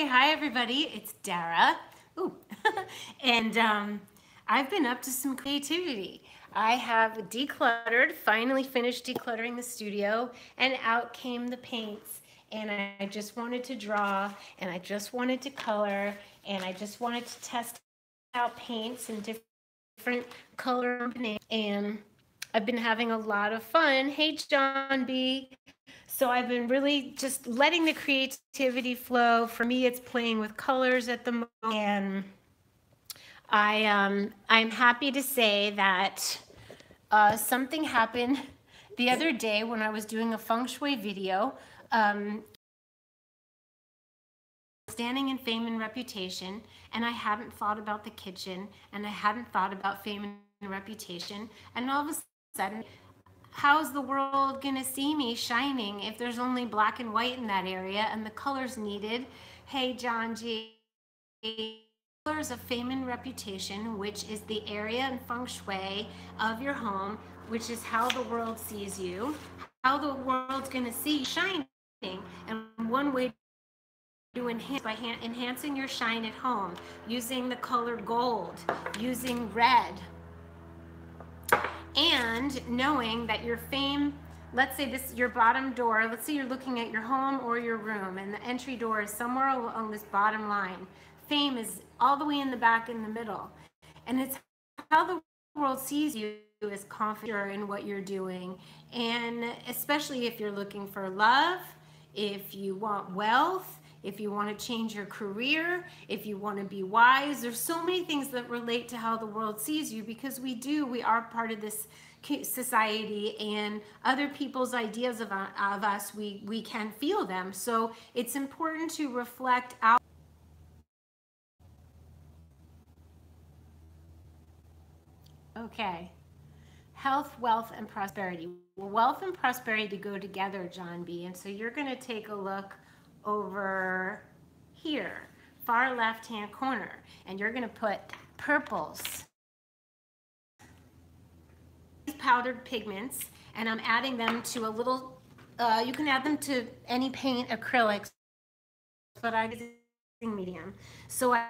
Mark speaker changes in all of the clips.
Speaker 1: Hi everybody, it's Dara. Ooh. and I've been up to some creativity. I have decluttered, finally finished decluttering the studio, and out came the paints. And I just wanted to draw, and I just wanted to color, and I just wanted to test out paints and different color combinations. And I've been having a lot of fun. Hey, John B. So I've been really just letting the creativity flow. For me, it's playing with colors at the moment. And I'm happy to say that something happened the other day when I was doing a Feng Shui video. Standing in fame and reputation, and I hadn't thought about the kitchen, and I hadn't thought about fame and reputation, and all of a sudden, how's the world gonna see me shining if there's only black and white in that area and the colors needed? Hey, John G. Colors of fame and reputation, which is the area and feng shui of your home, which is how the world sees you, how the world's gonna see you shining, and one way to enhance by enhancing your shine at home, using the color gold, using red, and knowing that your fame, let's say this is your bottom door, let's say you're looking at your home or your room and the entry door is somewhere along this bottom line. Fame is all the way in the back in the middle. And it's how the world sees you is confident in what you're doing. And especially if you're looking for love, if you want wealth, if you want to change your career, if you want to be wise. There's so many things that relate to how the world sees you because we are part of this society, and other people's ideas of us, we can feel them. So it's important to reflect out. Okay. Health, wealth, and prosperity. Well, wealth and prosperity go together, John B. And so you're going to take a look over here, far left-hand corner, and you're going to put purples, powdered pigments, and I'm adding them to a little, you can add them to any paint, acrylics, but I'm using medium. So I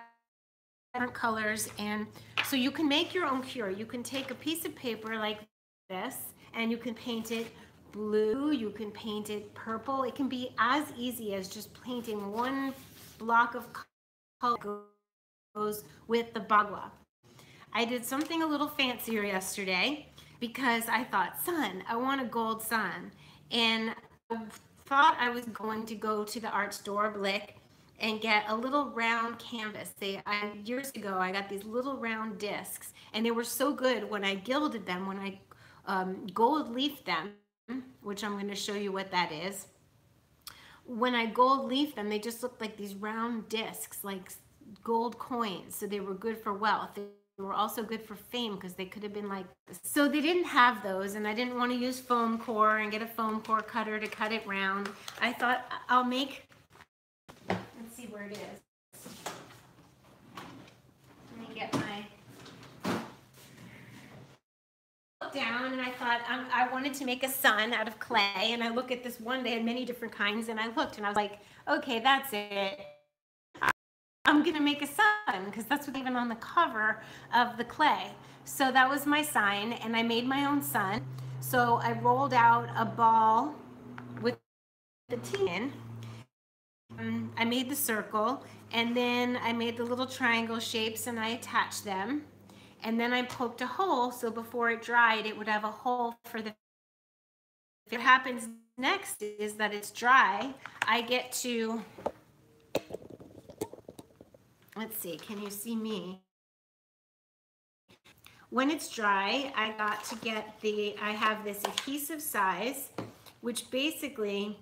Speaker 1: different colors, and so you can make your own cure. You can take a piece of paper like this and you can paint it blue, you can paint it purple. It can be as easy as just painting one block of color goes with the Bagua. I did something a little fancier yesterday because I thought, sun, I want a gold sun. And I thought I was going to go to the art store, Blick, and get a little round canvas. Years ago, I got these little round discs, and they were so good when I gilded them, when I gold leafed them, which I'm going to show you what that is. When I gold leafed them, they just looked like these round discs, like gold coins. So they were good for wealth. They were also good for fame because they could have been like this. So they didn't have those, and I didn't want to use foam core and get a foam core cutter to cut it round. I thought I'll make, let's see where it is. Let me get my down, and I thought I wanted to make a sun out of clay, and I look at this one, they had many different kinds, and I looked and I was like, okay, that's it. I'm gonna make a sun because that's what even on the cover of the clay. So that was my sign, and I made my own sun. So I rolled out a ball with the tin. I made the circle, and then I made the little triangle shapes and I attached them. And then I poked a hole, so before it dried, it would have a hole for the. What happens next is that it's dry. I get to, let's see, can you see me? When it's dry, I got to get I have this adhesive size, which basically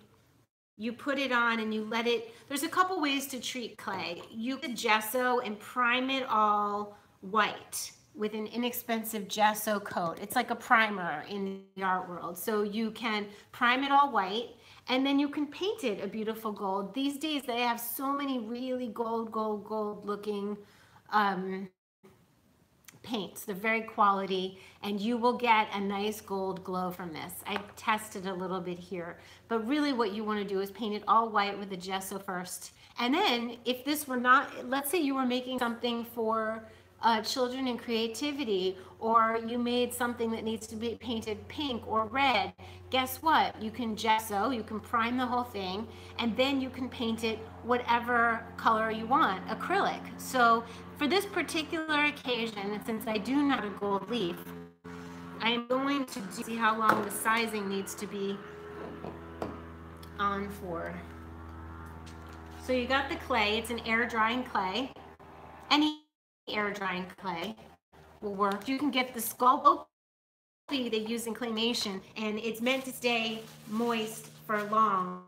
Speaker 1: you put it on and you let it, there's a couple ways to treat clay. You could gesso and prime it all white with an inexpensive gesso coat. It's like a primer in the art world. So you can prime it all white, and then you can paint it a beautiful gold. These days they have so many really gold looking paints. They're very quality, and you will get a nice gold glow from this. I tested a little bit here, but really what you want to do is paint it all white with the gesso first. And then if this were not, let's say you were making something for children and creativity, or you made something that needs to be painted pink or red, guess what? You can gesso, you can prime the whole thing, and then you can paint it whatever color you want, acrylic. So for this particular occasion, since I do not have a gold leaf, I am going to see how long the sizing needs to be on for. So you got the clay, it's an air drying clay. Any air drying clay will work. You can get the sculpt they use in claymation, and it's meant to stay moist for long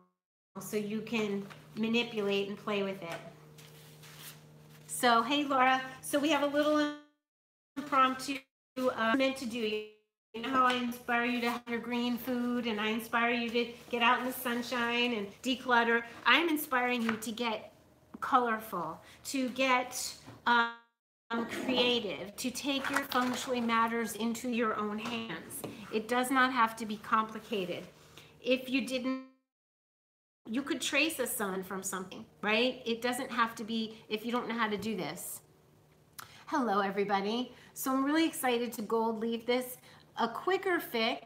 Speaker 1: so you can manipulate and play with it. So hey Laura, so we have a little impromptu meant to do. You know how I inspire you to have your green food, and I inspire you to get out in the sunshine and declutter. I'm inspiring you to get colorful, to get creative, to take your Feng Shui matters into your own hands. It does not have to be complicated. If you didn't, you could trace a sun from something, right? It doesn't have to be, if you don't know how to do this. Hello everybody. So I'm really excited to gold leaf this. A quicker fix,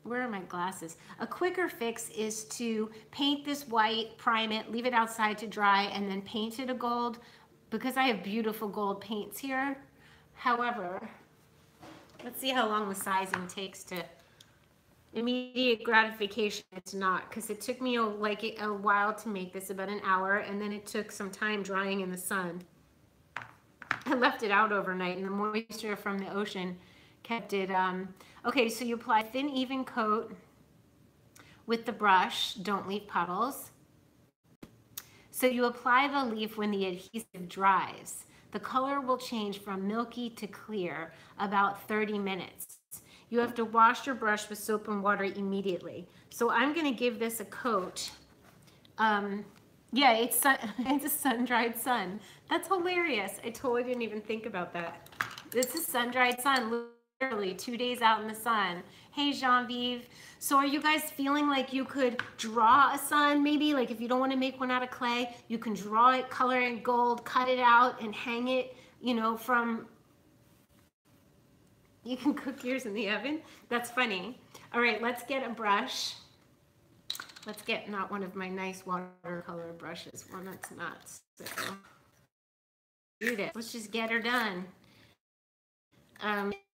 Speaker 1: where are my glasses? A quicker fix is to paint this white, prime it, leave it outside to dry, and then paint it a gold, because I have beautiful gold paints here. However, let's see how long the sizing takes to immediate gratification. It's not, because it took me a while to make this, about an hour, and then it took some time drying in the sun. I left it out overnight, and the moisture from the ocean kept it. Okay, so you apply thin, even coat with the brush. Don't leave puddles. So you apply the leaf when the adhesive dries. The color will change from milky to clear about 30 minutes. You have to wash your brush with soap and water immediately. So I'm going to give this a coat. Yeah, it's a sun-dried sun. That's hilarious. I totally didn't even think about that. This is sun-dried sun, literally 2 days out in the sun. Hey, Jean-Vive. So are you guys feeling like you could draw a sun, maybe? Like if you don't want to make one out of clay, you can draw it, color it in gold, cut it out, and hang it, you know, from... You can cook yours in the oven? That's funny. All right, let's get a brush. Let's get not one of my nice watercolor brushes, one that's not. So do this. Let's just get her done.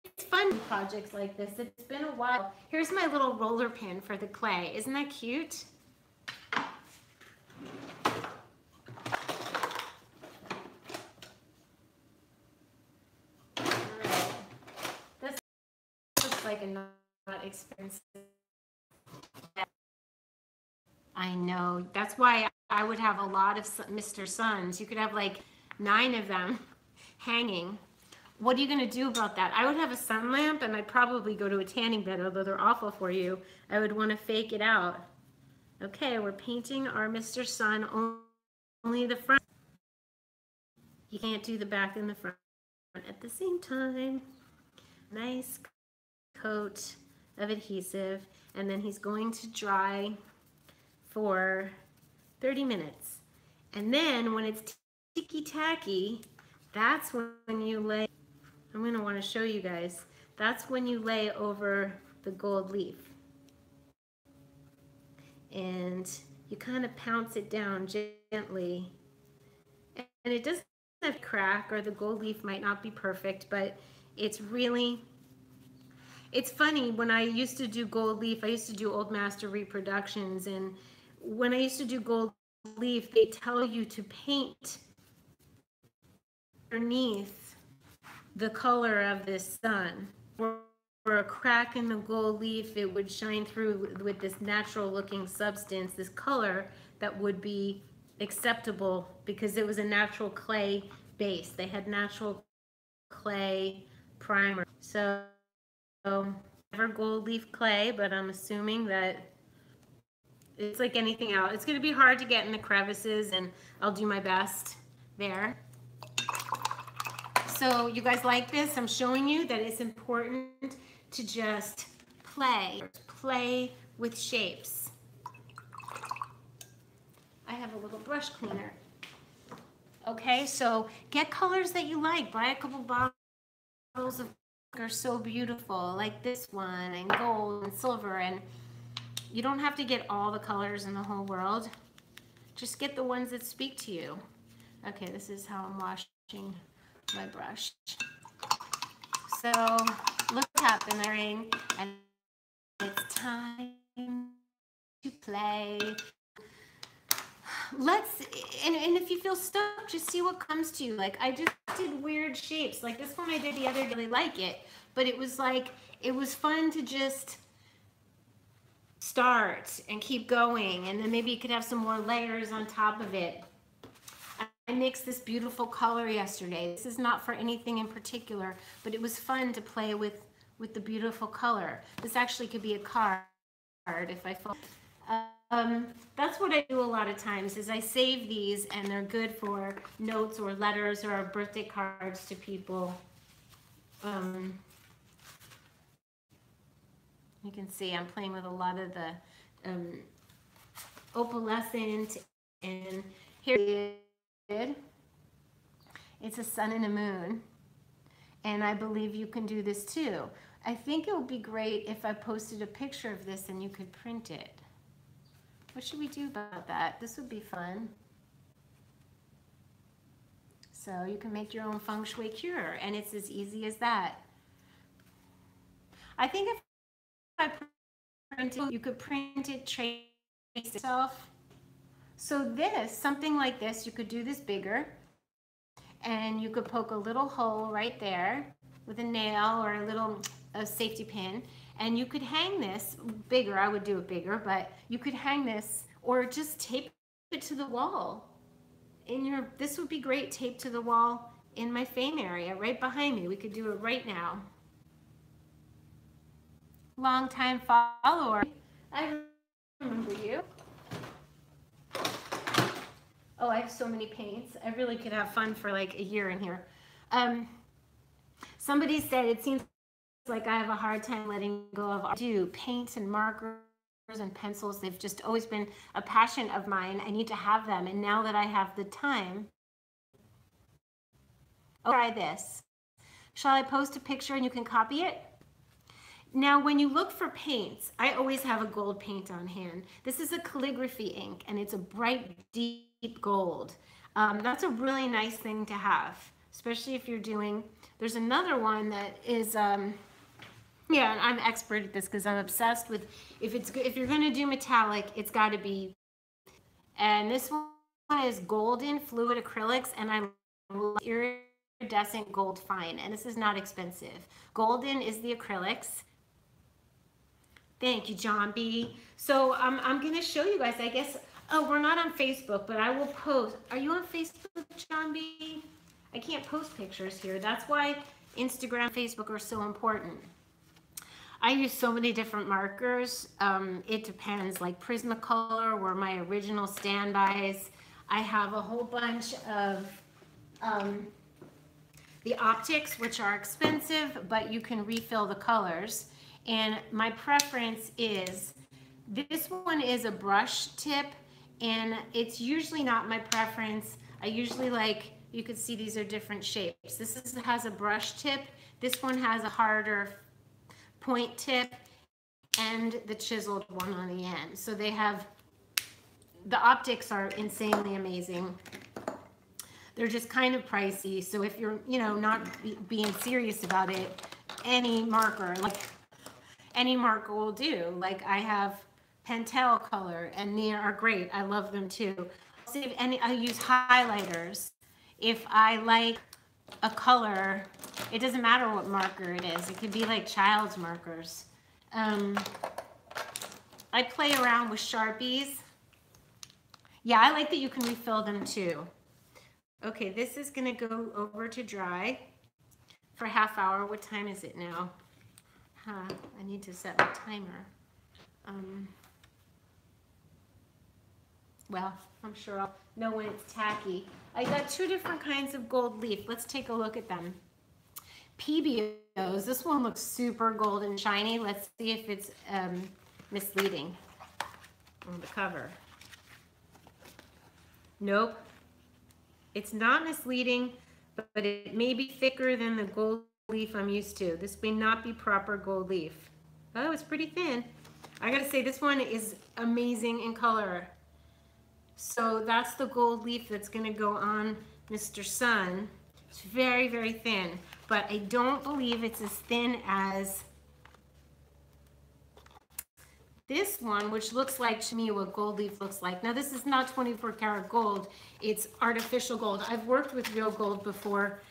Speaker 1: It's fun projects like this. It's been a while. Here's my little roller pin for the clay. Isn't that cute? Alright. This looks like a not expensive. I know. That's why I would have a lot of Mr. Suns. You could have like 9 of them hanging. What are you going to do about that? I would have a sun lamp, and I'd probably go to a tanning bed, although they're awful for you. I would want to fake it out. Okay, we're painting our Mr. Sun, only the front. You can't do the back and the front at the same time. Nice coat of adhesive, and then he's going to dry for 30 minutes. And then when it's ticky-tacky, that's when you lay, I'm going to want to show you guys, that's when you lay over the gold leaf. And you kind of pounce it down gently. And it doesn't have to crack, or the gold leaf might not be perfect, but it's really, it's funny, when I used to do gold leaf, I used to do Old Master reproductions, and when I used to do gold leaf, they tell you to paint underneath the color of this sun. For a crack in the gold leaf, it would shine through with this natural looking substance, this color that would be acceptable because it was a natural clay base. They had natural clay primer. So never gold leaf clay, but I'm assuming that it's like anything else. It's going to be hard to get in the crevices, and I'll do my best there. So you guys like this? I'm showing you that it's important to just play with shapes. I have a little brush cleaner. Okay, so get colors that you like. Buy a couple bottles of are so beautiful, like this one, and gold and silver, and you don't have to get all the colors in the whole world. Just get the ones that speak to you. Okay, this is how I'm washing my brush. So look what's happening, and it's time to play. And if you feel stuck, just see what comes to you. Like I just did weird shapes. Like this one I did the other day, I really like it. But it was like, it was fun to just start and keep going. And then maybe you could have some more layers on top of it. I mixed this beautiful color yesterday. This is not for anything in particular, but it was fun to play with the beautiful color. This actually could be a card if I feel. That's what I do a lot of times is I save these and they're good for notes or letters or birthday cards to people. You can see I'm playing with a lot of the opalescent, and here it is. It's a sun and a moon, and I believe you can do this too. I think it would be great if I posted a picture of this and you could print it. What should we do about that? This would be fun. So you can make your own Feng Shui cure, and it's as easy as that. I think if I print it, you could print it, trace itself. So this, something like this, you could do this bigger, and you could poke a little hole right there with a nail or a little safety pin, and you could hang this bigger. I would do it bigger, but you could hang this or just tape it to the wall. This would be great, taped to the wall in my FAVE area right behind me. We could do it right now. Long time follower. I remember you. Oh, I have so many paints. I really could have fun for like a year in here. Somebody said it seems like I have a hard time letting go of art. Paints and markers and pencils, they've just always been a passion of mine. I need to have them, and now that I have the time, I'll try this. Shall I post a picture and you can copy it? Now, when you look for paints, I always have a gold paint on hand. This is a calligraphy ink, and it's a bright, deep gold. That's a really nice thing to have, especially if you're doing, there's another one that is, yeah, I'm expert at this because I'm obsessed with, if you're going to do metallic, it's got to be, and this one is golden fluid acrylics, and I love iridescent gold fine, and this is not expensive. Golden is the acrylics. Thank you, John B. So I'm going to show you guys, I guess, oh, we're not on Facebook, but I will post. Are you on Facebook, John B? I can't post pictures here. That's why Instagram, Facebook are so important. I use so many different markers. It depends, like Prismacolor were my original standbys. I have a whole bunch of the optics, which are expensive, but you can refill the colors. And my preference is, this one is a brush tip, and it's usually not my preference. I usually like, you can see these are different shapes. This has a brush tip. This one has a harder point tip and the chiseled one on the end. So they have, the optics are insanely amazing. They're just kind of pricey. So if you're, not being serious about it, any marker, like any marker will do. Like I have Pentel color, and they are great. I love them too. I use highlighters. If I like a color, it doesn't matter what marker it is. It could be like child's markers. I play around with Sharpies. Yeah, I like that you can refill them too. Okay, this is gonna go over to dry for a half hour. What time is it now? I need to set my timer. Well, I'm sure I'll know when it's tacky. I got two different kinds of gold leaf. Let's take a look at them. PBOs. This one looks super gold and shiny. Let's see if it's misleading on the cover. Nope. It's not misleading, but it may be thicker than the gold leaf I'm used to. This may not be proper gold leaf. Oh, it's pretty thin. I gotta say, this one is amazing in color. So that's the gold leaf that's gonna go on Mr. Sun. It's very, very thin, but I don't believe it's as thin as this one, which looks like to me what gold leaf looks like. Now this is not 24 karat gold, it's artificial gold. I've worked with real gold before.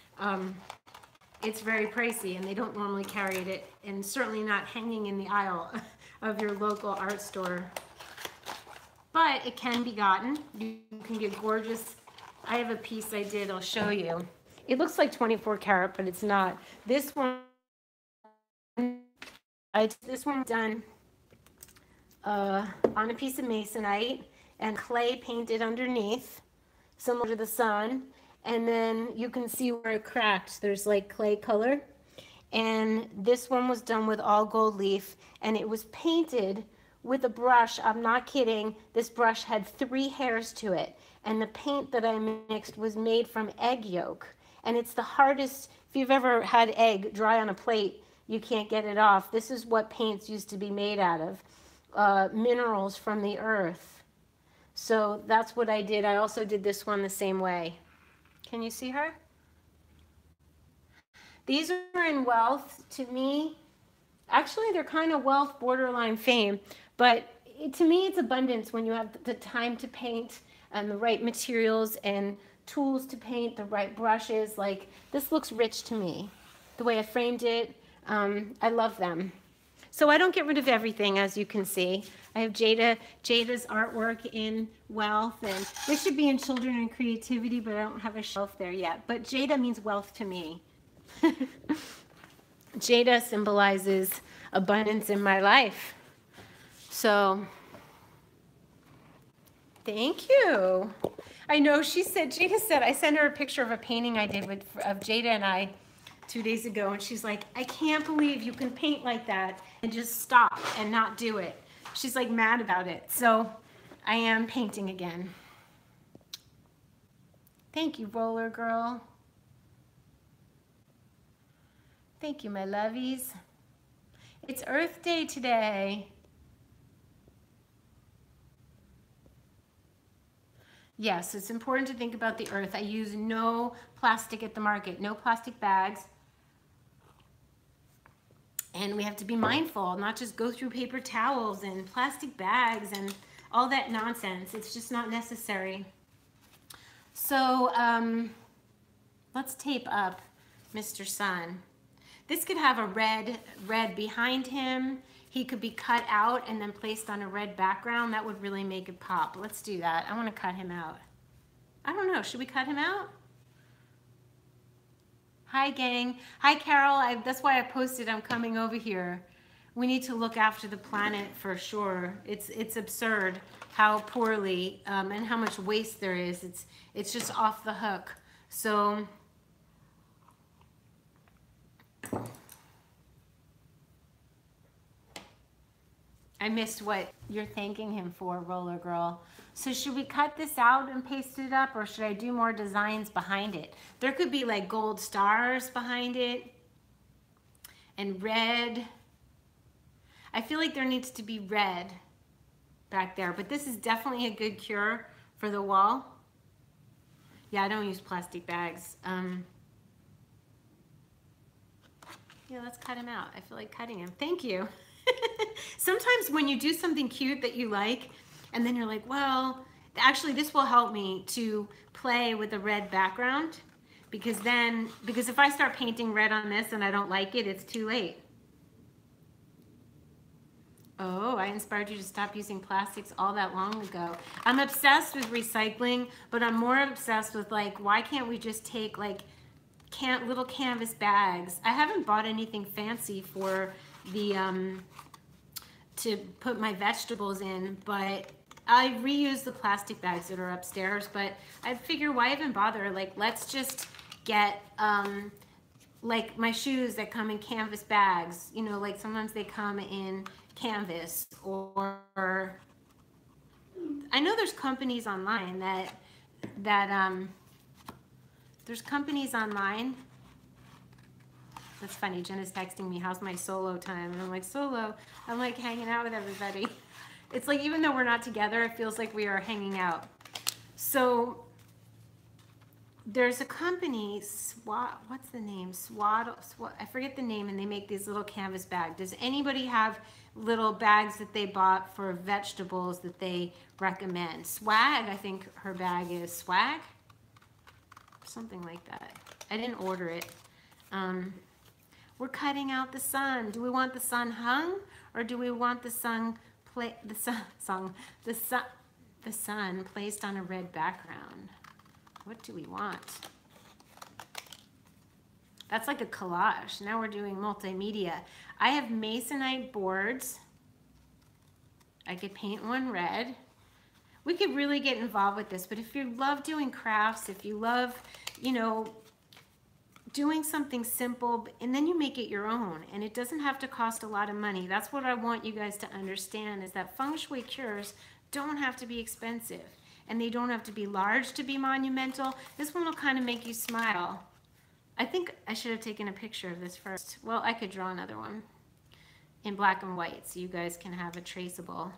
Speaker 1: It's very pricey and they don't normally carry it, and certainly not hanging in the aisle of your local art store. But it can be gotten. You can get gorgeous. I have a piece I did, I'll show you. It looks like 24 karat, but it's not. This one, this one done on a piece of masonite and clay painted underneath, similar to the sun. And then you can see where it cracked. There's like clay color. And this one was done with all gold leaf, and it was painted with a brush. I'm not kidding. This brush had 3 hairs to it. And the paint that I mixed was made from egg yolk. And it's the hardest, if you've ever had egg dry on a plate, you can't get it off. This is what paints used to be made out of, minerals from the earth. So that's what I did. I also did this one the same way. Can you see her? These are in wealth to me. Actually, they're kind of wealth, borderline fame. But to me, it's abundance when you have the time to paint and the right materials and tools to paint, the right brushes. Like, this looks rich to me. The way I framed it, I love them. So I don't get rid of everything, as you can see. I have Jada's artwork in wealth, and this should be in children and creativity, but I don't have a shelf there yet. But Jada means wealth to me. Jada symbolizes abundance in my life. So, thank you. I know Jada said, I sent her a picture of a painting I did of Jada and I 2 days ago, and she's like, I can't believe you can paint like that and just stop and not do it. She's like mad about it. So I am painting again. Thank you, Roller Girl. Thank you, my lovies. It's Earth Day today. Yes, it's important to think about the earth. I use no plastic at the market, no plastic bags. And we have to be mindful, not just go through paper towels and plastic bags and all that nonsense. It's just not necessary. So let's tape up Mr. Sun. This could have a red behind him. He could be cut out and then placed on a red background. That would really make it pop. Let's do that. I want to cut him out. I don't know. Should we cut him out? Hi, gang. Hi, Carol. That's why I posted I'm coming over here. We need to look after the planet for sure. It's absurd how poorly and how much waste there is. It's just off the hook. So I missed what you're thanking him for, Roller Girl. So should we cut this out and paste it up, or should I do more designs behind it? There could be like gold stars behind it and red. I feel like there needs to be red back there, but this is definitely a good cure for the wall. Yeah, I don't use plastic bags. Yeah, let's cut him out. I feel like cutting him. Thank you. Sometimes when you do something cute that you like, and then you're like, well, actually this will help me to play with a red background, because if I start painting red on this and I don't like it, it's too late. Oh, I inspired you to stop using plastics all that long ago. I'm obsessed with recycling, but I'm more obsessed with, like, why can't we just take like little canvas bags? I haven't bought anything fancy for the to put my vegetables in, but I reuse the plastic bags that are upstairs. But I figure, why even bother? Like, let's just get like my shoes that come in canvas bags, you know, like sometimes they come in canvas, or I know there's companies online there's companies online. That's funny. Jenna's texting me, how's my solo time? And I'm like, solo? I'm like hanging out with everybody. It's like, even though we're not together, it feels like we are hanging out. So there's a company, what's the name? I forget the name, and they make these little canvas bags. Does anybody have little bags that they bought for vegetables that they recommend? Swag, I think her bag is Swag. Something like that. I didn't order it. We're cutting out the sun. Do we want the sun hung, or do we want the sun placed on a red background? What do we want? That's like a collage. Now we're doing multimedia. I have masonite boards. I could paint one red. We could really get involved with this, but if you love doing crafts, if you love, you know, doing something simple, and then you make it your own, and it doesn't have to cost a lot of money. That's what I want you guys to understand, is that Feng Shui cures don't have to be expensive, and they don't have to be large to be monumental. This one will kind of make you smile. I think I should have taken a picture of this first. Well, I could draw another one in black and white so you guys can have a traceable.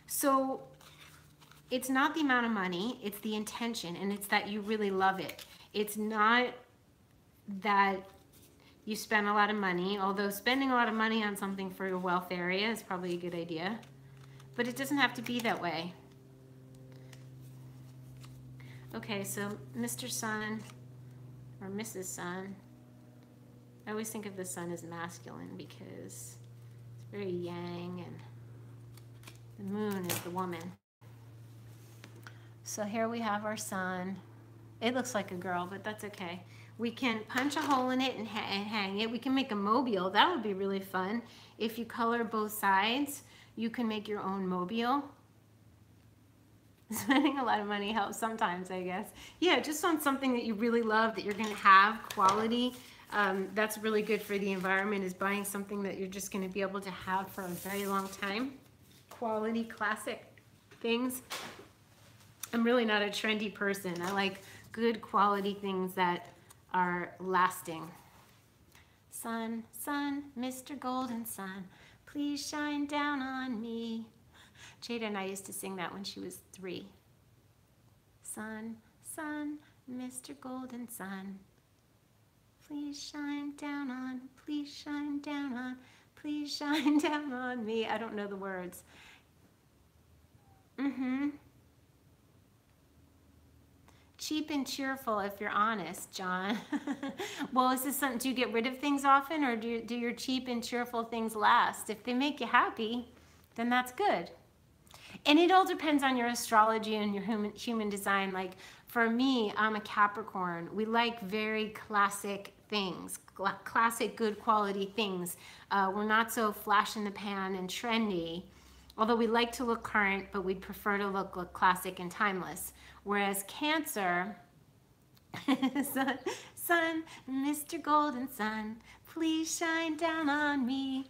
Speaker 1: So it's not the amount of money, it's the intention, and it's that you really love it. It's not that you spend a lot of money, although spending a lot of money on something for your wealth area is probably a good idea, but it doesn't have to be that way. Okay, so Mr. Sun or Mrs. Sun, I always think of the sun as masculine because it's very yang, and the moon is the woman. So here we have our sun. It looks like a girl, but that's okay. We can punch a hole in it and hang it. We can make a mobile. That would be really fun. If you color both sides, you can make your own mobile. Spending a lot of money helps sometimes, I guess. Yeah, just on something that you really love, that you're going to have quality. That's really good for the environment, is buying something that you're just going to be able to have for a very long time. Quality, classic things. I'm really not a trendy person. I like good quality things that are lasting. Sun, sun, Mr. Golden Sun, please shine down on me. Jada and I used to sing that when she was 3. Sun, sun, Mr. Golden Sun, please shine down on, please shine down on, please shine down on me. I don't know the words. Cheap and cheerful, if you're honest, John. Well, is this something, do you get rid of things often, or do your cheap and cheerful things last? If they make you happy, then that's good. And it all depends on your astrology and your human design. Like for me, I'm a Capricorn. We like very classic things, classic good quality things. We're not so flash in the pan and trendy, although we like to look current, but we'd prefer to look classic and timeless. Whereas Cancer, sun, sun, Mr. Golden Sun, please shine down on me.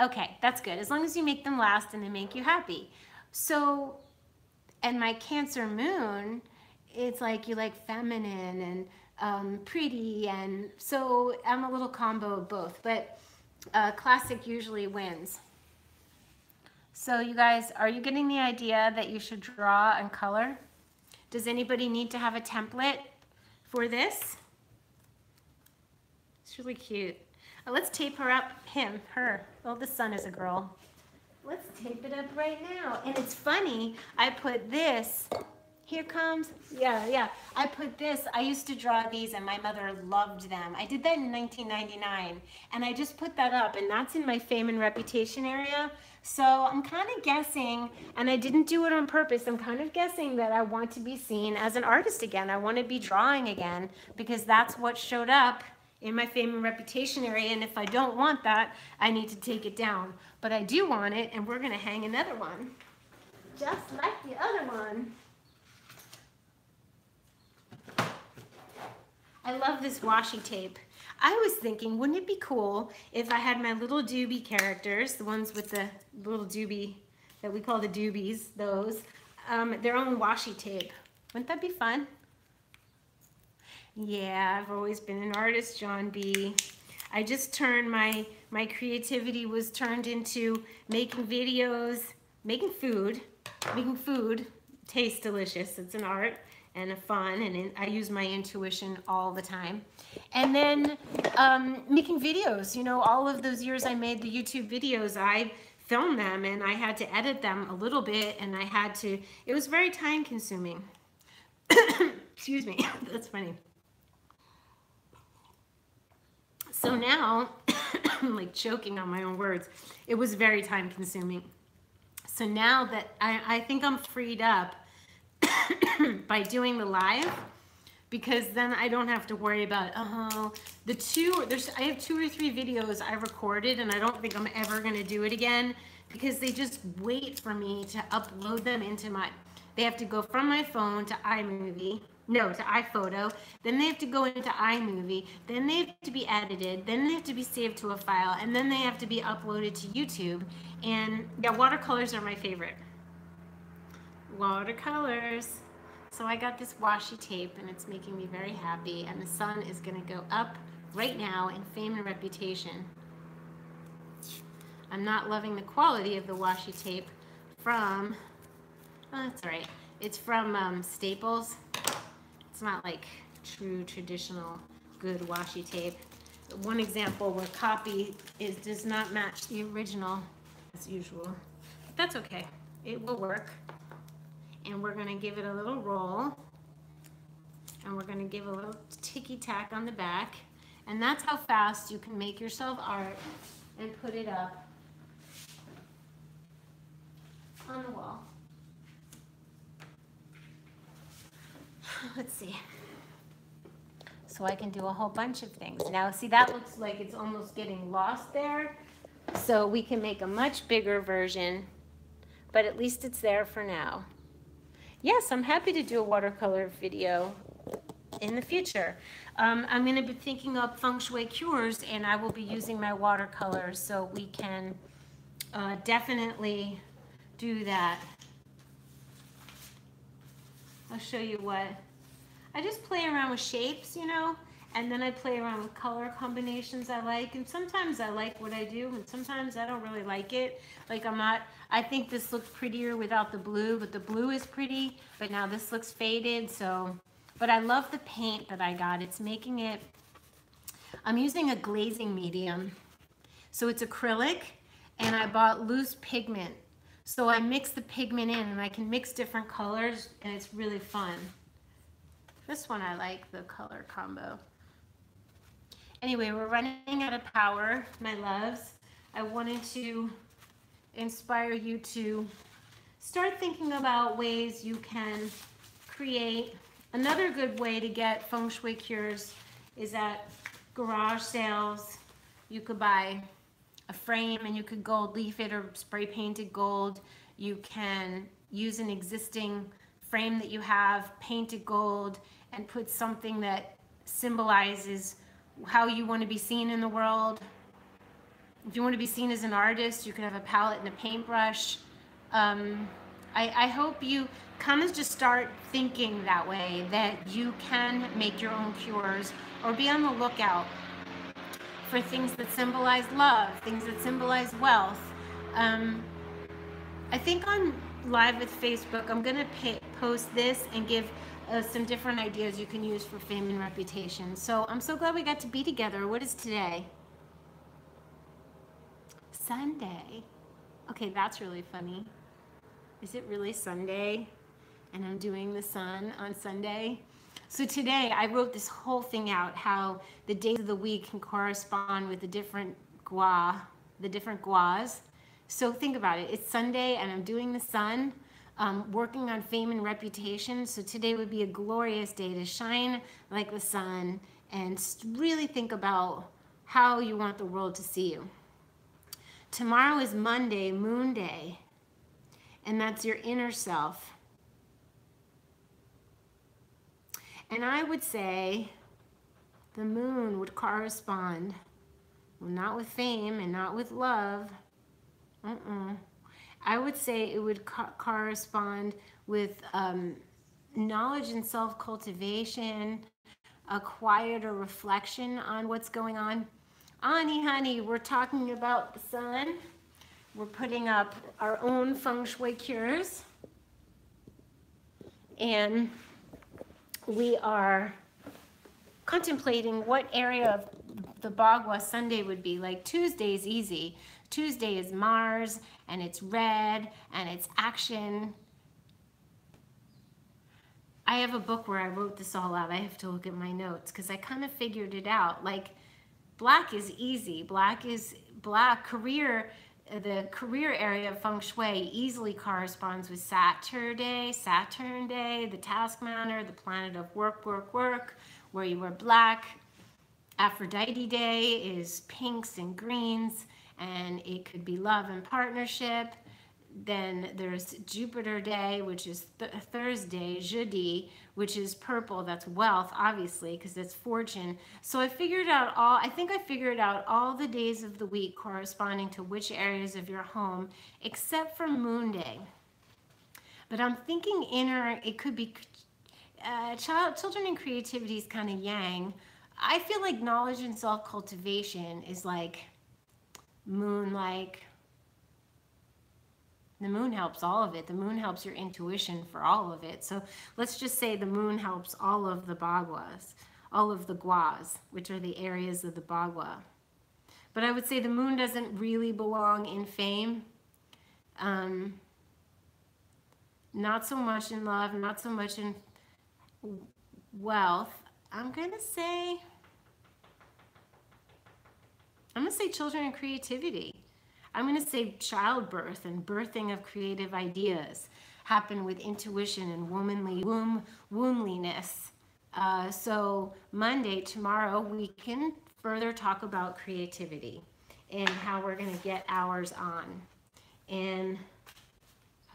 Speaker 1: Okay, that's good. As long as you make them last and they make you happy. So, and my Cancer moon, it's like you like feminine and pretty, and so I'm a little combo of both, but classic usually wins. So you guys, are you getting the idea that you should draw and color? Does anybody need to have a template for this? It's really cute. Let's tape her up, her. Oh, the sun is a girl. Let's tape it up right now. And it's funny, I put this, here comes, yeah. I put this, I used to draw these and my mother loved them. I did that in 1999 and I just put that up, and that's in my fame and reputation area. So I'm kind of guessing, and I didn't do it on purpose, I'm kind of guessing that I want to be seen as an artist again. I want to be drawing again because that's what showed up in my fame and reputation area, and if I don't want that, I need to take it down. But I do want it, and we're going to hang another one, just like the other one. I love this washi tape. I was thinking, wouldn't it be cool if I had my little doobie characters, the ones with the little doobie that we call the doobies, those, their own washi tape. Wouldn't that be fun? Yeah, I've always been an artist, John B. I just turned my creativity was turned into making videos, making food taste delicious. It's an art and a fun, and I use my intuition all the time. And then making videos, you know, all of those years I made the YouTube videos, I filmed them and I had to edit them a little bit, and it was very time consuming. Excuse me, that's funny. So now, I'm like choking on my own words. It was very time consuming. So now that I think I'm freed up by doing the live, because then I don't have to worry about, I have 2 or 3 videos I recorded and I don't think I'm ever gonna do it again, because they just wait for me to upload them into they have to go from my phone to to iPhoto, then they have to go into iMovie, then they have to be edited, then they have to be saved to a file, and then they have to be uploaded to YouTube. And yeah, watercolors are my favorite. Watercolors. So I got this washi tape and it's making me very happy, and the sun is gonna go up right now in Fame and Reputation. I'm not loving the quality of the washi tape from, that's all right, it's from Staples. It's not like true traditional good washi tape. One example where copy does not match the original as usual. But that's okay, it will work. And we're gonna give it a little roll, and we're gonna give a little ticky-tack on the back, and that's how fast you can make yourself art and put it up on the wall. Let's see. So I can do a whole bunch of things. Now, see, that looks like it's almost getting lost there. So we can make a much bigger version, but at least it's there for now. Yes, I'm happy to do a watercolor video in the future. I'm going to be thinking up Feng Shui cures, and I will be using my watercolors, so we can definitely do that. I'll show you what. I just play around with shapes, you know, and then I play around with color combinations I like, and sometimes I like what I do, and sometimes I don't really like it. Like I think this looks prettier without the blue, but the blue is pretty, but now this looks faded, so. But I love the paint that I got. It's making it, I'm using a glazing medium. So it's acrylic, and I bought loose pigment. So I mix the pigment in, and I can mix different colors, and it's really fun. This one I like, the color combo. Anyway, we're running out of power, my loves. I wanted to inspire you to start thinking about ways you can create. Another good way to get Feng Shui cures is at garage sales. You could buy a frame and you could gold leaf it or spray paint it gold. You can use an existing frame that you have, paint it gold, and put something that symbolizes how you want to be seen in the world. If you want to be seen as an artist, you could have a palette and a paintbrush. I hope you kind of just start thinking that way, that you can make your own cures, or be on the lookout for things that symbolize love, things that symbolize wealth. I think on Live with Facebook, I'm gonna post this and give some different ideas you can use for Fame and Reputation. So I'm so glad we got to be together. What is today? Sunday. Okay, that's really funny. Is it really Sunday? And I'm doing the sun on Sunday? So today I wrote this whole thing out, how the days of the week can correspond with the different guas. So think about it. It's Sunday and I'm doing the sun, working on Fame and Reputation. So today would be a glorious day to shine like the sun and really think about how you want the world to see you. Tomorrow is Monday, Moon Day, and that's your inner self. And I would say the moon would correspond, well, not with fame and not with love. I would say it would correspond with knowledge and self-cultivation, a quieter reflection on what's going on. Ani, honey, we're talking about the sun. We're putting up our own Feng Shui cures. And we are contemplating what area of the Bagua Sunday would be. Like Tuesday is easy. Tuesday is Mars, and it's red, and it's action. I have a book where I wrote this all out. I have to look at my notes because I kind of figured it out. Like, black is easy. Black career. The career area of Feng Shui easily corresponds with Saturn Day, the taskmaster, the planet of work, where you wear black. Aphrodite Day is pinks and greens, and it could be love and partnership. Then there's Jupiter Day, which is Thursday, jeudi, which is purple. That's wealth, obviously, because it's fortune. So I figured out I think I figured out all the days of the week corresponding to which areas of your home, except for Moon Day. But I'm thinking it could be children and creativity is kind of yang. I feel like knowledge and self-cultivation is like moon-like. The moon helps all of it. The moon helps your intuition for all of it. So let's just say the moon helps all of the Baguas, all of the Guas, which are the areas of the Bagua. But I would say the moon doesn't really belong in fame. Not so much in love, not so much in wealth. I'm gonna say children and creativity. I'm going to say childbirth and birthing of creative ideas happen with intuition and womanliness. So Monday, tomorrow, we can further talk about creativity and how we're going to get ours on. And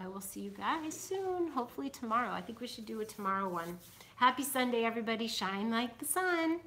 Speaker 1: I will see you guys soon, hopefully tomorrow. I think we should do a tomorrow one. Happy Sunday, everybody. Shine like the sun.